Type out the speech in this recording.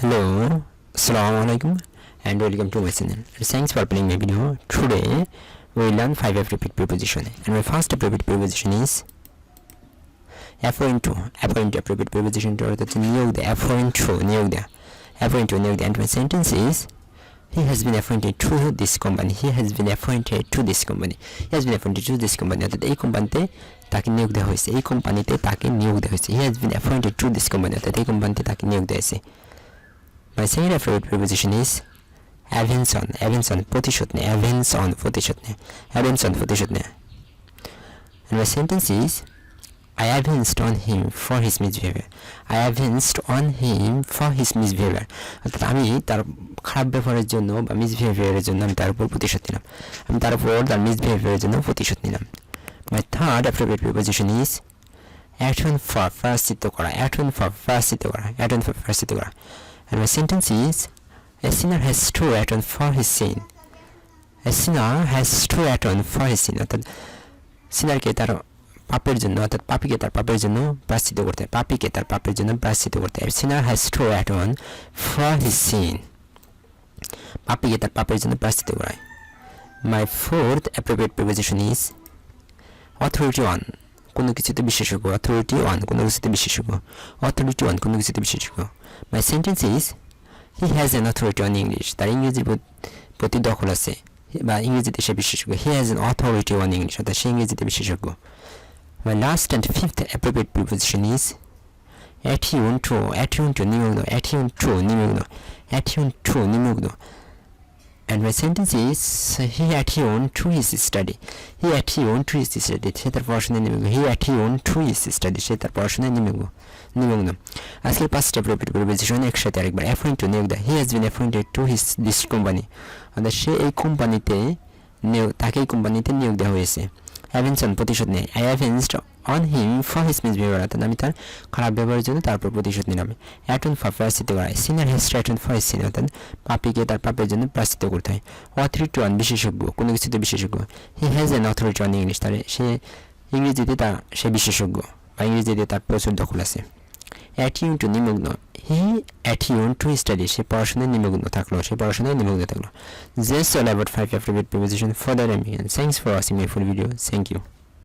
Hello, Assalamu alaikum and welcome to my channel. Thanks for playing my video. Today we will learn 5 repeat preposition and my first repeat preposition is appoint to. Repeat preposition to অর্থাৎ নিয়োগ দেয়া, appoint to নিয়োগ দেয়া, and my sentence is he has been appointed to this company. He has been appointed to this company. He has been appointed to this company. অর্থাৎ এই কোম্পানিতে তাকে নিয়োগ দেওয়া হয়েছে, এই কোম্পানিতে তাকে নিয়োগ দেওয়া হয়েছে. He has been appointed to this company. অর্থাৎ এই কোম্পানিতে তাকে নিয়োগ দেওয়া হয়েছে. My second favorite preposition is avenge on প্রতিশোধ নেয়, avenge on প্রতিশোধ নেয়. And my sentence is I avenged on him for his misbehavior. অর্থাৎ আমি তার খারাপ ব্যবহারের জন্য বা মিসবিহেভিয়ারের জন্য আমি তার উপর প্রতিশোধ নিলাম, আমি তার উপর তার মিসবিহেভিয়ারের জন্য প্রতিশোধ নিলাম. My third favorite preposition is atone for প্রায়শ্চিত্ত করা. And my sentence is a sinner has to atone for his sin. অর্থাৎ সিনারকে তার পাপের জন্য, অর্থাৎ পাপীকে তার পাপের জন্য প্রায়শ্চিত্ত করতে হয়, A sinner has to atone for his sin. পাপীকে তার পাপের জন্য প্রায়শ্চিত্ত করায়. My fourth appropriate preposition is authority on. কোনো কিছুতে বিশেষজ্ঞ. My sentence is he has an authority on English. তার ইংরেজির প্রতি দখল আছে বা ইংরেজিতে সে বিশেষজ্ঞ. He has an authority on English. অর্থাৎ সে ইংরেজিতে বিশেষজ্ঞ. My last and fifth appropriate preposition is attune to নিমগ্ন. And my sentence is he attuned to his study. সে তার পড়াশোনায় নিমগ্ন. সে তার পড়াশোনায় নিমগ্ন. আজকের পাঁচটা appropriate preposition একসাথে আরেকবার. appoint to নিয়োগ দেয়. He has been appointed to this company. অর্থাৎ সে এই কোম্পানিতে তাকে এই কোম্পানিতে নিয়োগ দেওয়া হয়েছে. avenge on প্রতিশোধ নেয়. I avenged on him for his misbehavior. অর্থাৎ আমি তার খারাপ ব্যবহারের জন্য তার উপর প্রতিশোধ নিলাম. atone for প্রায়শ্চিত্ত করা. sinner has to atone for his sin. অর্থাৎ পাপীকে তার পাপের জন্য প্রায়শ্চিত্ত করতে হয়. authority on বিশেষজ্ঞ, কোনো কিছুতে বিশেষজ্ঞ. he has an authority on English. তার সে ইংরেজিতে সে বিশেষজ্ঞ বা ইংরেজিতে তার প্রচুর দখল আছে. attune to নিমগ্ন. he attuned to study. সে পড়াশোনায় নিমগ্ন থাকলো. That's all about 5 favorite preposition for the remaining. Thanks for watching my full video. Thank you.